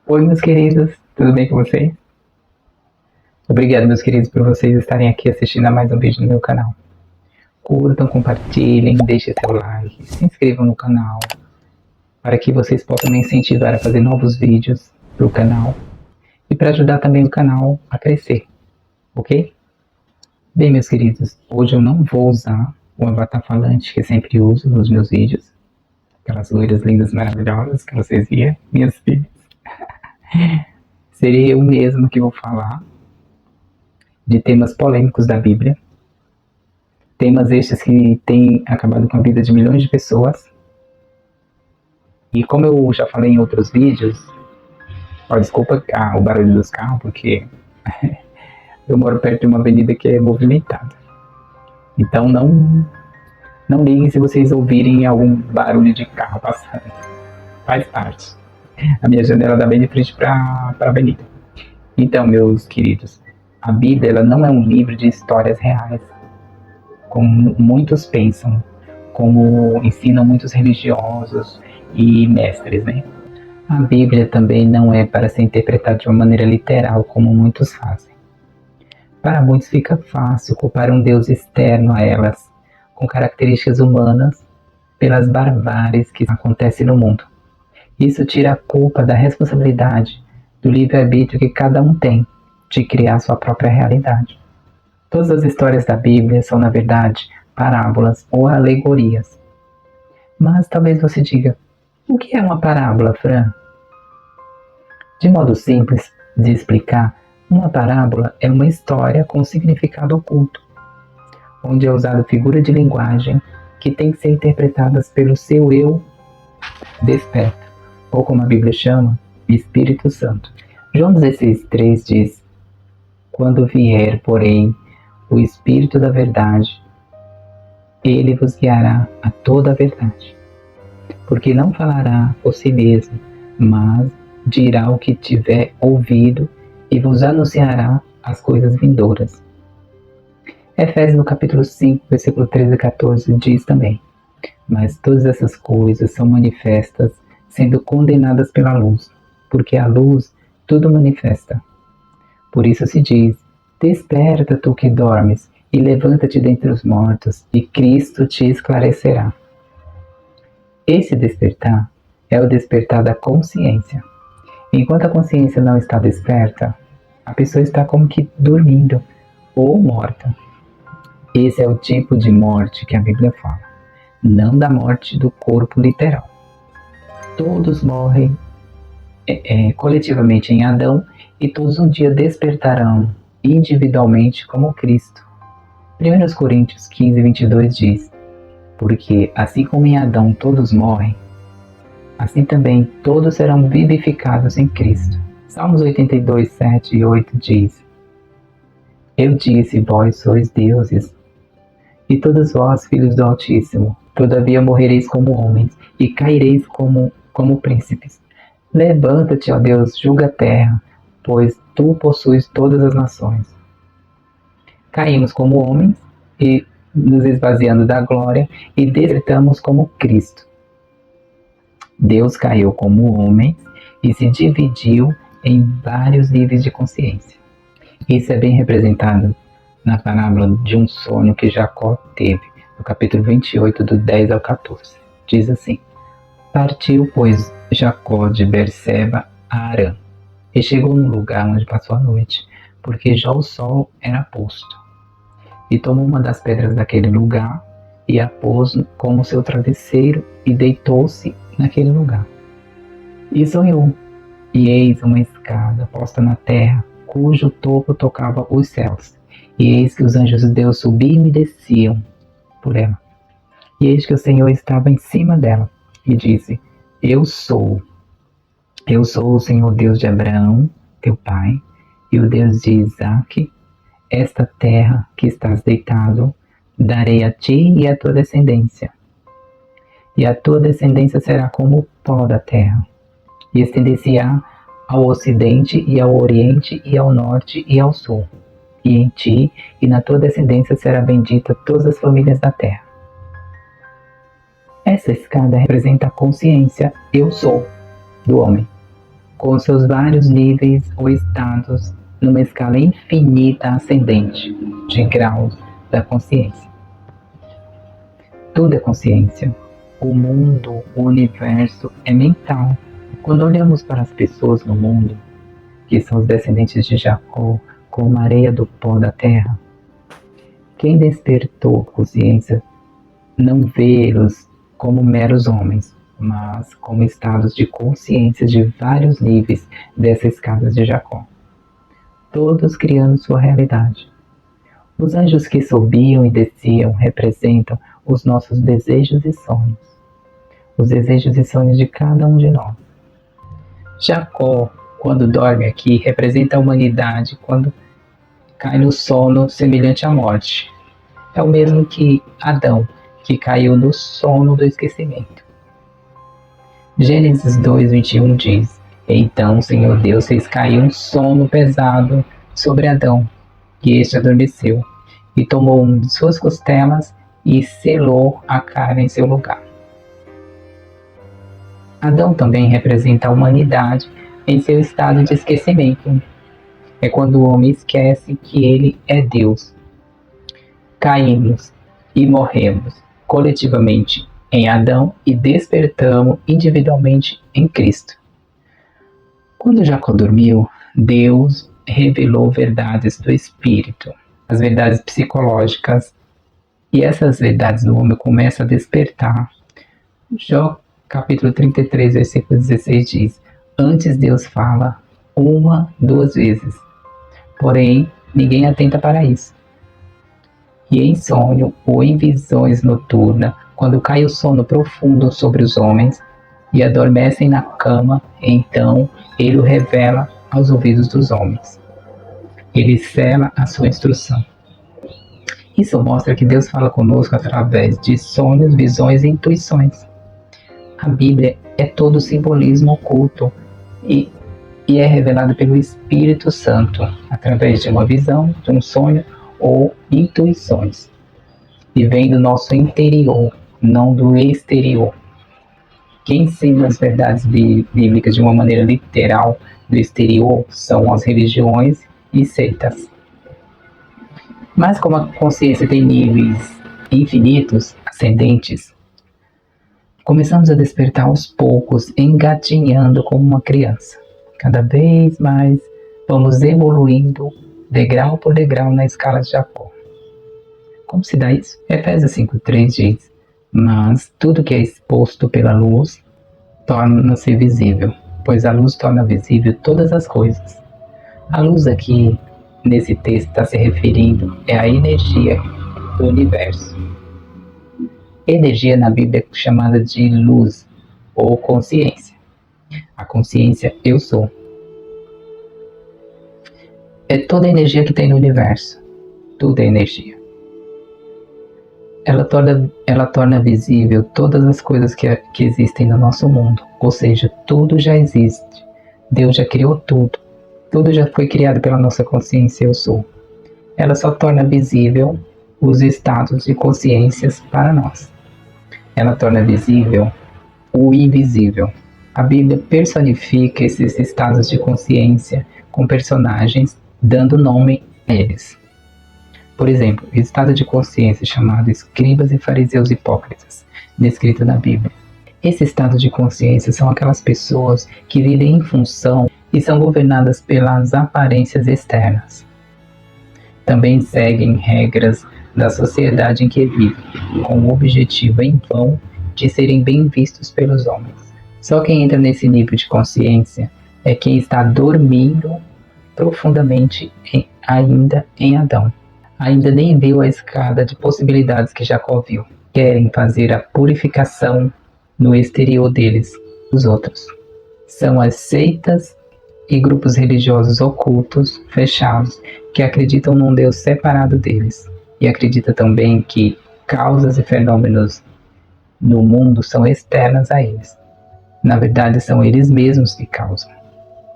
Oi, meus queridos, tudo bem com vocês? Obrigado, meus queridos, por vocês estarem aqui assistindo a mais um vídeo no meu canal. Curtam, compartilhem, deixem seu like, se inscrevam no canal, para que vocês possam me incentivar a fazer novos vídeos para o canal e para ajudar também o canal a crescer, ok? Bem, meus queridos, hoje eu não vou usar o avatar falante que eu sempre uso nos meus vídeos, aquelas loiras lindas, maravilhosas que vocês viram, minhas filhas. Serei eu mesmo que vou falar de temas polêmicos da Bíblia, temas estes que têm acabado com a vida de milhões de pessoas. E como eu já falei em outros vídeos, desculpa o barulho dos carros, porque eu moro perto de uma avenida que é movimentada. Então não liguem se vocês ouvirem algum barulho de carro passando. Faz parte. A minha janela dá bem de frente para a avenida. Então, meus queridos, a Bíblia ela não é um livro de histórias reais, como muitos pensam, como ensinam muitos religiosos e mestres, né? A Bíblia também não é para ser interpretada de uma maneira literal, como muitos fazem. Para muitos fica fácil culpar um Deus externo a elas, com características humanas, pelas barbáries que acontecem no mundo. Isso tira a culpa da responsabilidade do livre-arbítrio que cada um tem de criar sua própria realidade. Todas as histórias da Bíblia são, na verdade, parábolas ou alegorias. Mas talvez você diga, o que é uma parábola, Fran? De modo simples de explicar, uma parábola é uma história com significado oculto, onde é usada figura de linguagem que tem que ser interpretadas pelo seu eu desperto, ou como a Bíblia chama, Espírito Santo. João 16,3 diz, quando vier, porém, o Espírito da verdade, ele vos guiará a toda a verdade. Porque não falará por si mesmo, mas dirá o que tiver ouvido e vos anunciará as coisas vindouras. Efésios no capítulo 5, versículo 13 e 14 diz também, mas todas essas coisas são manifestas, sendo condenadas pela luz, porque a luz tudo manifesta. Por isso se diz, desperta tu que dormes, e levanta-te dentre os mortos, e Cristo te esclarecerá. Esse despertar é o despertar da consciência. Enquanto a consciência não está desperta, a pessoa está como que dormindo ou morta. Esse é o tipo de morte que a Bíblia fala, não da morte do corpo literal. Todos morrem coletivamente em Adão e todos um dia despertarão individualmente como Cristo. 1 Coríntios 15, 22 diz, porque assim como em Adão todos morrem, assim também todos serão vivificados em Cristo. Salmos 82, 7 e 8 diz, eu disse, vós sois deuses, e todos vós, filhos do Altíssimo, todavia morrereis como homens, e caireis como príncipes. Levanta-te, ó Deus, julga a terra, pois tu possuis todas as nações. Caímos como homens, e nos esvaziando da glória, e despertamos como Cristo. Deus caiu como homem e se dividiu em vários níveis de consciência. Isso é bem representado na parábola de um sonho que Jacó teve, no capítulo 28, do 10 ao 14. Diz assim, partiu, pois, Jacó de Berseba a Harã, e chegou num lugar onde passou a noite, porque já o sol era posto. E tomou uma das pedras daquele lugar, e a pôs como seu travesseiro, e deitou-se naquele lugar. E sonhou, e eis uma escada posta na terra, cujo topo tocava os céus. E eis que os anjos de Deus subiam e desciam por ela. E eis que o Senhor estava em cima dela, e disse, eu sou o Senhor Deus de Abraão, teu pai, e o Deus de Isaque. Esta terra que estás deitado, darei a ti e à tua descendência. E a tua descendência será como o pó da terra, e estender-se-á ao ocidente e ao oriente e ao norte e ao sul. E em ti e na tua descendência será bendita todas as famílias da terra. Essa escada representa a consciência eu sou do homem. com seus vários níveis ou estados numa escala infinita ascendente de graus da consciência. Tudo é consciência. O mundo, o universo é mental. Quando olhamos para as pessoas no mundo, que são os descendentes de Jacó, como a areia do pó da terra, quem despertou consciência não vê-los como meros homens, mas como estados de consciência de vários níveis dessa escada de Jacó, todos criando sua realidade. Os anjos que subiam e desciam representam os nossos desejos e sonhos, os desejos e sonhos de cada um de nós. Jacó, quando dorme aqui, representa a humanidade quando cai no sono semelhante à morte. É o mesmo que Adão, que caiu no sono do esquecimento. Gênesis 2:21 diz: Então o Senhor Deus fez cair um sono pesado sobre Adão, e este adormeceu, e tomou uma de suas costelas e selou a carne em seu lugar. Adão também representa a humanidade em seu estado de esquecimento. É quando o homem esquece que ele é Deus. Caímos e morremos coletivamente em Adão e despertamos individualmente em Cristo. Quando Jacó dormiu, Deus revelou verdades do Espírito, as verdades psicológicas, e essas verdades do homem começam a despertar. Jó capítulo 33, versículo 16 diz: Antes Deus fala 1-2 vezes, porém ninguém atenta para isso. E em sonho ou em visões noturnas, quando cai o sono profundo sobre os homens e adormecem na cama, então ele o revela aos ouvidos dos homens. Ele sela a sua instrução. Isso mostra que Deus fala conosco através de sonhos, visões e intuições. A Bíblia é todo simbolismo oculto e é revelada pelo Espírito Santo através de uma visão, de um sonho ou intuições. E vem do nosso interior, não do exterior. Quem ensina as verdades bíblicas de uma maneira literal do exterior são as religiões e seitas. Mas como a consciência tem níveis infinitos, ascendentes, começamos a despertar aos poucos, engatinhando como uma criança. Cada vez mais vamos evoluindo degrau por degrau na escala de Jacó. Como se dá isso? Efésios 5:3 diz: Mas tudo que é exposto pela luz torna-se visível, pois a luz torna visível todas as coisas. A luz aqui, nesse texto, está se referindo à energia do universo. Energia na Bíblia é chamada de luz ou consciência. A consciência, eu sou. É toda a energia que tem no universo. Tudo é energia. Ela torna visível todas as coisas que existem no nosso mundo. Ou seja, tudo já existe. Deus já criou tudo. Tudo já foi criado pela nossa consciência, eu sou. Ela só torna visível os estados de consciências para nós. Ela torna visível o invisível. A Bíblia personifica esses estados de consciência com personagens, dando nome a eles. Por exemplo, o estado de consciência chamado escribas e fariseus hipócritas, descrito na Bíblia. Esse estado de consciência são aquelas pessoas que vivem em função e são governadas pelas aparências externas. Também seguem regras da sociedade em que vivem, com o objetivo em vão de serem bem vistos pelos homens. Só quem entra nesse nível de consciência é quem está dormindo profundamente ainda em Adão. Ainda nem viu a escada de possibilidades que Jacó viu. Querem fazer a purificação no exterior deles, dos outros. São as seitas e grupos religiosos ocultos, fechados, que acreditam num Deus separado deles. E acredita também que causas e fenômenos no mundo são externas a eles. Na verdade, são eles mesmos que causam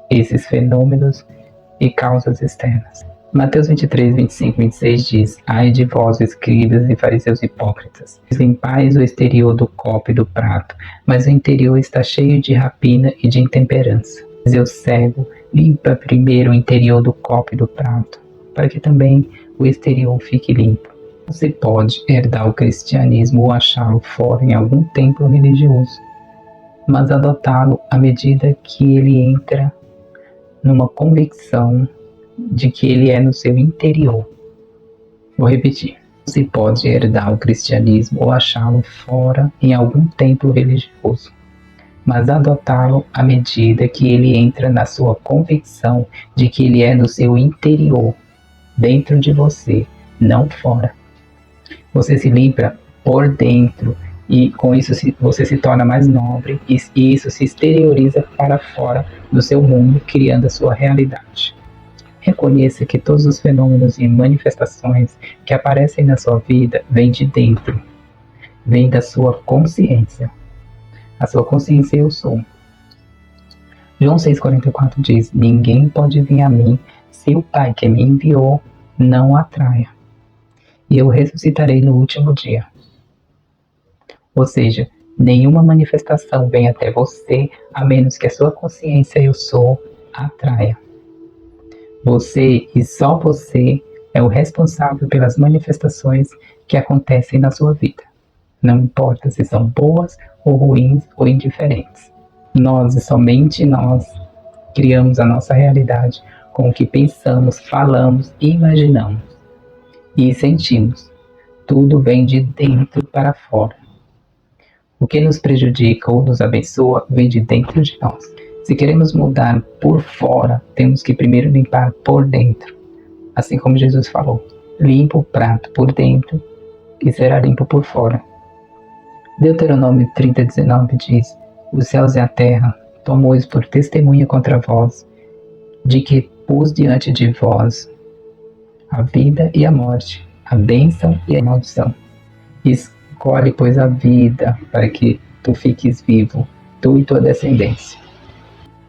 esses fenômenos e causas externas. Mateus 23, 25, 26 diz: Ai de vós, escribas e fariseus hipócritas, limpais o exterior do copo e do prato, mas o interior está cheio de rapina e de intemperança. Eu cego, limpa primeiro o interior do copo e do prato, para que também o exterior fique limpo. Você pode herdar o cristianismo ou achá-lo fora em algum templo religioso, mas adotá-lo à medida que ele entra numa convicção de que ele é no seu interior. Vou repetir. Você pode herdar o cristianismo ou achá-lo fora em algum templo religioso, mas adotá-lo à medida que ele entra na sua convicção de que ele é no seu interior, dentro de você, não fora. Você se limpa por dentro e com isso você se torna mais nobre e isso se exterioriza para fora do seu mundo, criando a sua realidade. Reconheça que todos os fenômenos e manifestações que aparecem na sua vida vêm de dentro, vêm da sua consciência. A sua consciência eu sou. João 6,44 diz: ninguém pode vir a mim se o Pai que me enviou não o atraia. E eu ressuscitarei no último dia. Ou seja, nenhuma manifestação vem até você a menos que a sua consciência eu sou atraia. Você e só você é o responsável pelas manifestações que acontecem na sua vida. Não importa se são boas ou ruins ou indiferentes. Nós e somente nós criamos a nossa realidade com o que pensamos, falamos, imaginamos e sentimos. Tudo vem de dentro para fora. O que nos prejudica ou nos abençoa vem de dentro de nós. Se queremos mudar por fora, temos que primeiro limpar por dentro. Assim como Jesus falou, limpa o prato por dentro e será limpo por fora. Deuteronômio 30:19 diz: os céus e a terra tomou-os por testemunha contra vós, de que pus diante de vós a vida e a morte, a bênção e a maldição. Escolhe, pois, a vida, para que tu fiques vivo, tu e tua descendência.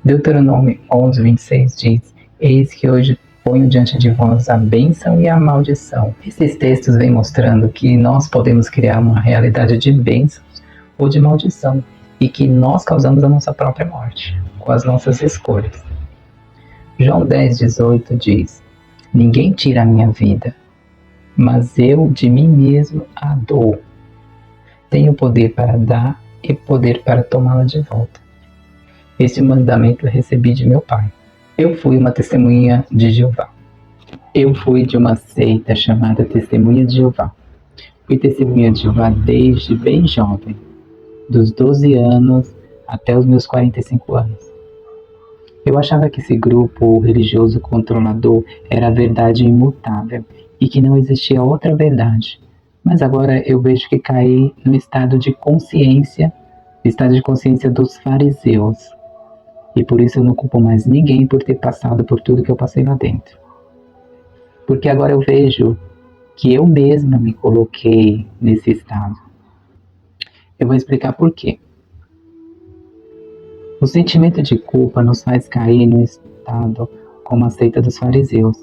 Deuteronômio 11:26 diz: eis que hoje ponho diante de vós a bênção e a maldição. Esses textos vêm mostrando que nós podemos criar uma realidade de bênçãos ou de maldição e que nós causamos a nossa própria morte com as nossas escolhas. João 10:18 diz: ninguém tira a minha vida, mas eu de mim mesmo a dou. Tenho poder para dar e poder para tomá-la de volta. Este mandamento eu recebi de meu pai. Eu fui uma testemunha de Jeová. Eu fui de uma seita chamada Testemunha de Jeová. Fui testemunha de Jeová desde bem jovem, dos 12 anos até os meus 45 anos. Eu achava que esse grupo religioso controlador era a verdade imutável e que não existia outra verdade. Mas agora eu vejo que caí no estado de consciência dos fariseus. E por isso eu não culpo mais ninguém por ter passado por tudo que eu passei lá dentro. Porque agora eu vejo que eu mesma me coloquei nesse estado. Eu vou explicar por quê. O sentimento de culpa nos faz cair no estado como a seita dos fariseus.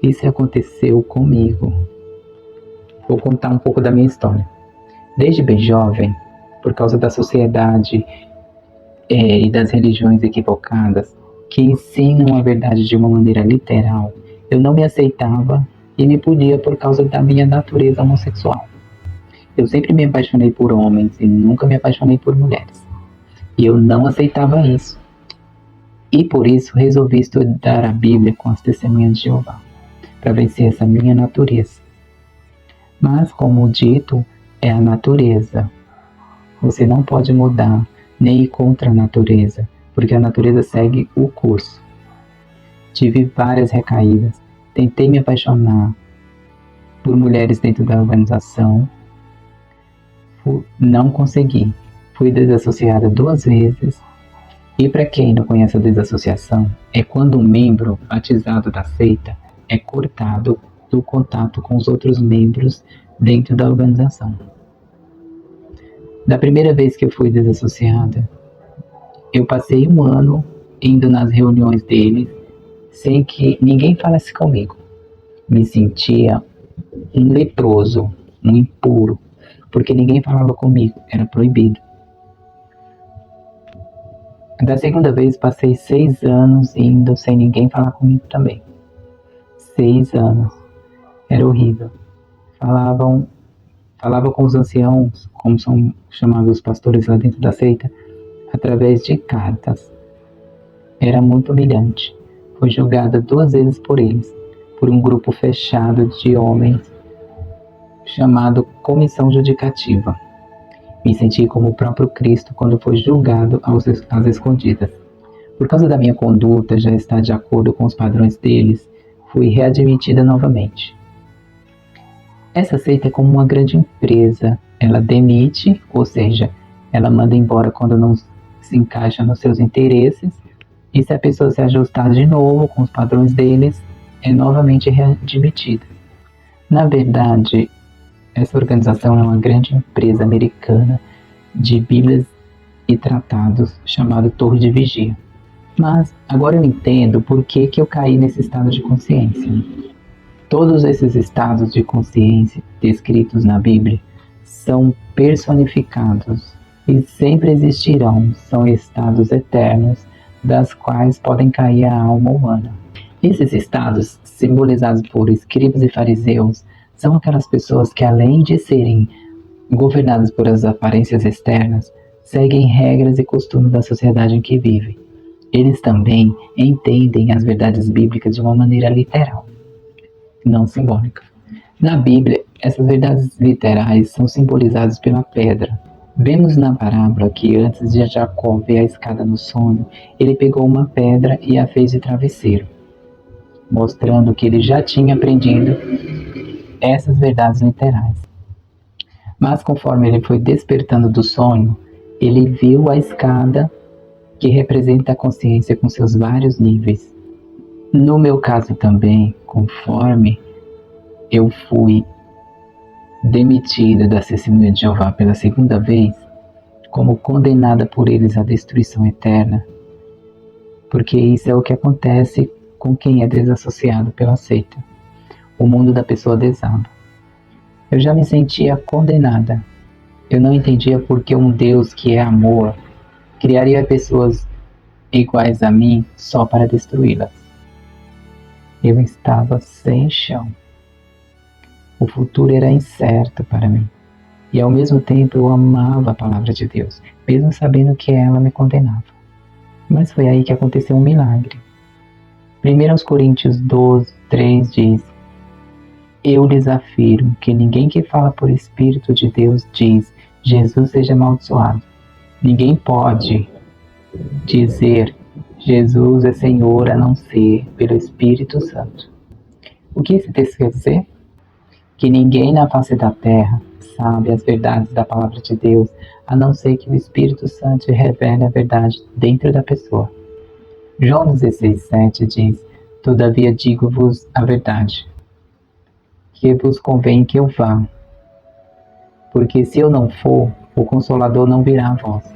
Isso aconteceu comigo. Vou contar um pouco da minha história. Desde bem jovem, por causa da sociedade e das religiões equivocadas, que ensinam a verdade de uma maneira literal, eu não me aceitava e me punia por causa da minha natureza homossexual. Eu sempre me apaixonei por homens e nunca me apaixonei por mulheres. E eu não aceitava isso. E por isso resolvi estudar a Bíblia com as testemunhas de Jeová, para vencer essa minha natureza. Mas, como dito, é a natureza. Você não pode mudar nem ir contra a natureza, porque a natureza segue o curso. Tive várias recaídas, tentei me apaixonar por mulheres dentro da organização, não consegui. Fui desassociada 2 vezes. E para quem não conhece a desassociação, é quando um membro batizado da seita é cortado do contato com os outros membros dentro da organização. Da primeira vez que eu fui desassociada, eu passei 1 ano indo nas reuniões deles sem que ninguém falasse comigo. Me sentia um leproso, um impuro, porque ninguém falava comigo, era proibido. Da segunda vez, passei 6 anos indo sem ninguém falar comigo também. 6 anos. Era horrível. Falava com os anciãos, como são chamados os pastores lá dentro da seita, através de cartas. Era muito humilhante. Fui julgada 2 vezes por eles, por um grupo fechado de homens chamado Comissão Judicativa. Me senti como o próprio Cristo quando foi julgado às escondidas. Por causa da minha conduta já estar de acordo com os padrões deles, fui readmitida novamente. Essa seita é como uma grande empresa. Ela demite, ou seja, ela manda embora quando não se encaixa nos seus interesses, e se a pessoa se ajustar de novo com os padrões deles, é novamente readmitida. Na verdade, essa organização é uma grande empresa americana de bíblias e tratados chamada Torre de Vigia. Mas agora eu entendo por que eu caí nesse estado de consciência. Todos esses estados de consciência descritos na Bíblia são personificados e sempre existirão, são estados eternos das quais podem cair a alma humana. Esses estados, simbolizados por escribas e fariseus, são aquelas pessoas que, além de serem governadas por as aparências externas, seguem regras e costumes da sociedade em que vivem. Eles também entendem as verdades bíblicas de uma maneira literal, não simbólica. Na Bíblia, essas verdades literais são simbolizadas pela pedra. Vemos na parábola que antes de Jacó ver a escada no sonho, ele pegou uma pedra e a fez de travesseiro, mostrando que ele já tinha aprendido essas verdades literais. Mas conforme ele foi despertando do sonho, ele viu a escada que representa a consciência com seus vários níveis. No meu caso também, conforme eu fui demitida da Testemunha de Jeová pela segunda vez, como condenada por eles à destruição eterna, porque isso é o que acontece com quem é desassociado pela seita. O mundo da pessoa desaba. Eu já me sentia condenada. Eu não entendia por que um Deus que é amor criaria pessoas iguais a mim só para destruí-las. Eu estava sem chão. O futuro era incerto para mim. E ao mesmo tempo eu amava a palavra de Deus, mesmo sabendo que ela me condenava. Mas foi aí que aconteceu um milagre. 1 Coríntios 12:3 diz: Eu lhes afirmo que ninguém que fala por Espírito de Deus diz, Jesus seja amaldiçoado. Ninguém pode dizer, Jesus é Senhor, a não ser pelo Espírito Santo. O que esse texto quer dizer? Que ninguém na face da terra sabe as verdades da palavra de Deus, a não ser que o Espírito Santo revele a verdade dentro da pessoa. João 16:7 diz: Todavia digo-vos a verdade, que vos convém que eu vá, porque se eu não for, o Consolador não virá a vós.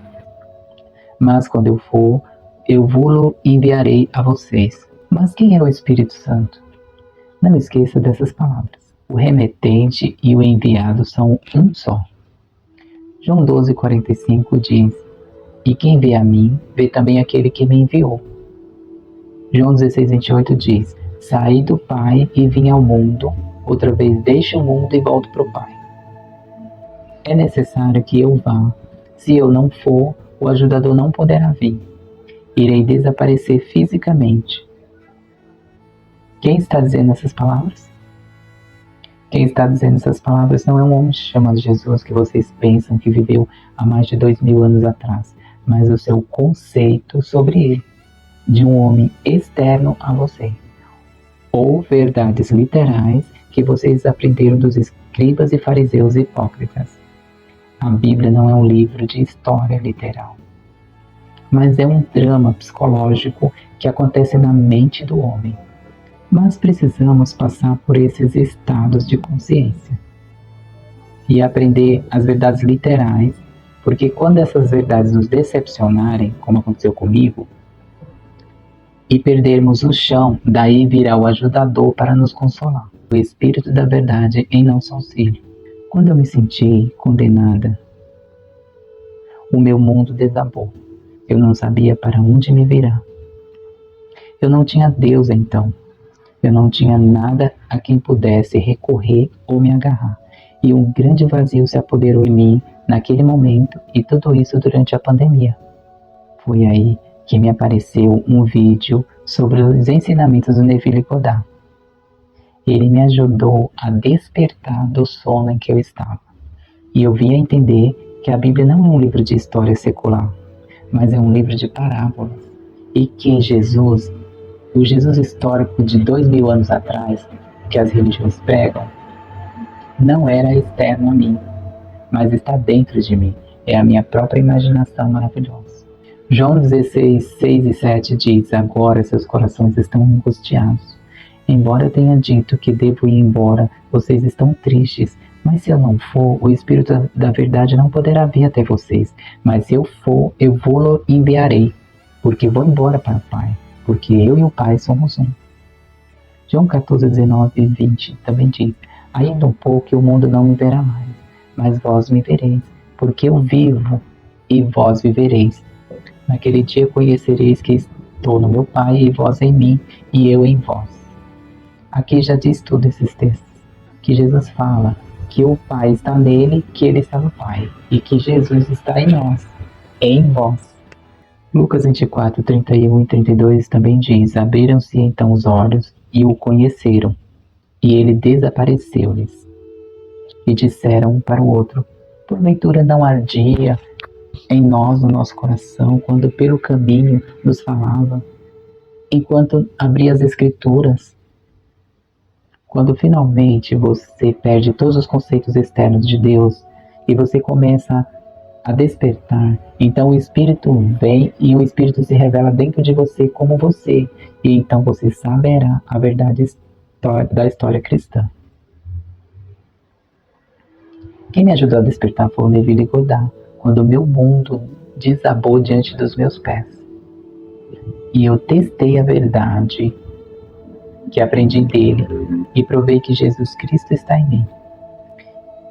Mas quando eu for, eu vos enviarei a vocês. Mas quem é o Espírito Santo? Não esqueça dessas palavras. O remetente e o enviado são um só. João 12:45 diz: E quem vê a mim, vê também aquele que me enviou. João 16:28 diz: Saí do Pai e vim ao mundo, outra vez deixo o mundo e volto para o Pai. É necessário que eu vá. Se eu não for, o ajudador não poderá vir. Irei desaparecer fisicamente. Quem está dizendo essas palavras? Quem está dizendo essas palavras não é um homem chamado Jesus que vocês pensam que viveu há mais de 2000 anos atrás, mas o seu conceito sobre ele, de um homem externo a você, ou verdades literais que vocês aprenderam dos escribas e fariseus hipócritas. A Bíblia não é um livro de história literal, mas é um drama psicológico que acontece na mente do homem. Mas precisamos passar por esses estados de consciência e aprender as verdades literais, porque quando essas verdades nos decepcionarem, como aconteceu comigo, e perdermos o chão, daí virá o ajudador para nos consolar, o Espírito da verdade em nosso auxílio. Quando eu me senti condenada, o meu mundo desabou. Eu não sabia para onde me virar. Eu não tinha Deus então. Eu não tinha nada a quem pudesse recorrer ou me agarrar. E um grande vazio se apoderou de mim naquele momento, e tudo isso durante a pandemia. Foi aí que me apareceu um vídeo sobre os ensinamentos do Neville Goddard. Ele me ajudou a despertar do sono em que eu estava. E eu vim a entender que a Bíblia não é um livro de história secular, mas é um livro de parábolas. E que Jesus, o Jesus histórico de 2000 anos atrás, que as religiões pregam, não era externo a mim, mas está dentro de mim. É a minha própria imaginação maravilhosa. João 16, 6 e 7 diz: agora seus corações estão angustiados. Embora eu tenha dito que devo ir embora, vocês estão tristes. Mas se eu não for, o Espírito da verdade não poderá vir até vocês. Mas se eu for, eu vou-lo enviarei, porque vou embora para o Pai, porque eu e o Pai somos um. João 14, 19 e 20 também diz: ainda um pouco e o mundo não me verá mais, mas vós me vereis, porque eu vivo e vós vivereis. Naquele dia conhecereis que estou no meu Pai e vós em mim e eu em vós. Aqui já diz tudo esses textos, que Jesus fala que o Pai está nele, que ele está no Pai, e que Jesus está em nós, em vós. Lucas 24, 31 e 32 também diz: abriram-se então os olhos e o conheceram, e ele desapareceu-lhes. E disseram um para o outro: porventura não ardia em nós, no nosso coração, quando pelo caminho nos falava, enquanto abria as Escrituras? Quando finalmente você perde todos os conceitos externos de Deus e você começa a despertar, então o Espírito vem e o Espírito se revela dentro de você como você, e então você saberá a verdade da história cristã. Quem me ajudou a despertar foi o Neville Goddard, quando o meu mundo desabou diante dos meus pés. E eu testei a verdade que aprendi dele e provei que Jesus Cristo está em mim.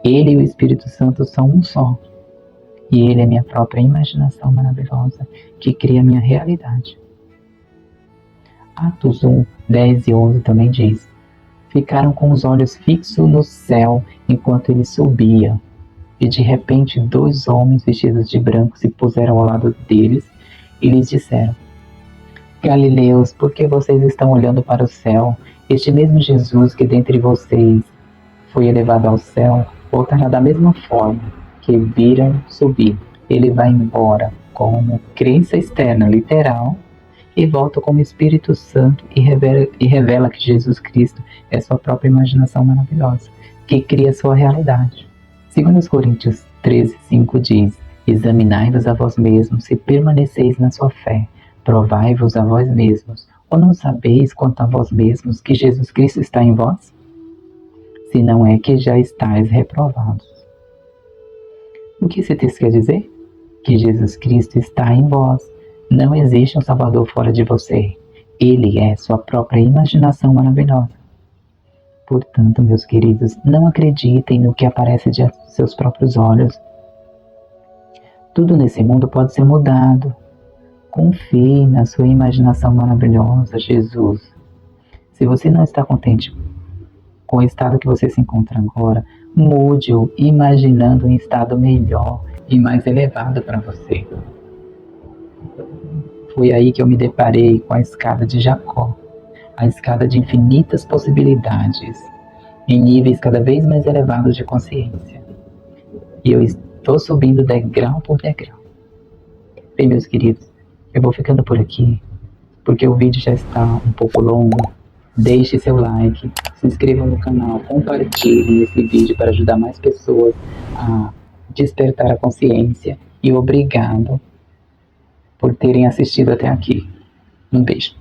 Ele e o Espírito Santo são um só. E ele é minha própria imaginação maravilhosa que cria a minha realidade. Atos 1, 10 e 11 também diz: ficaram com os olhos fixos no céu enquanto ele subia. E de repente 2 homens vestidos de branco se puseram ao lado deles e lhes disseram: Galileus, por que vocês estão olhando para o céu? Este mesmo Jesus que dentre vocês foi elevado ao céu, voltará da mesma forma que viram subir. Ele vai embora como crença externa, literal, e volta como Espírito Santo e revela que Jesus Cristo é sua própria imaginação maravilhosa, que cria sua realidade. 2 Coríntios 13, 5 diz: examinai-vos a vós mesmos se permaneceis na sua fé. Provai-vos a vós mesmos, ou não sabeis quanto a vós mesmos que Jesus Cristo está em vós? Se não é que já estáis reprovados. O que esse texto quer dizer? Que Jesus Cristo está em vós. Não existe um Salvador fora de você. Ele é sua própria imaginação maravilhosa. Portanto, meus queridos, não acreditem no que aparece diante dos seus próprios olhos. Tudo nesse mundo pode ser mudado. Confie na sua imaginação maravilhosa, Jesus. Se você não está contente com o estado que você se encontra agora, mude-o imaginando um estado melhor e mais elevado para você. Foi aí que eu me deparei com a escada de Jacó, a escada de infinitas possibilidades, em níveis cada vez mais elevados de consciência. E eu estou subindo degrau por degrau. Bem, meus queridos, eu vou ficando por aqui, porque o vídeo já está um pouco longo. Deixe seu like, se inscreva no canal, compartilhe esse vídeo para ajudar mais pessoas a despertar a consciência. E obrigado por terem assistido até aqui. Um beijo.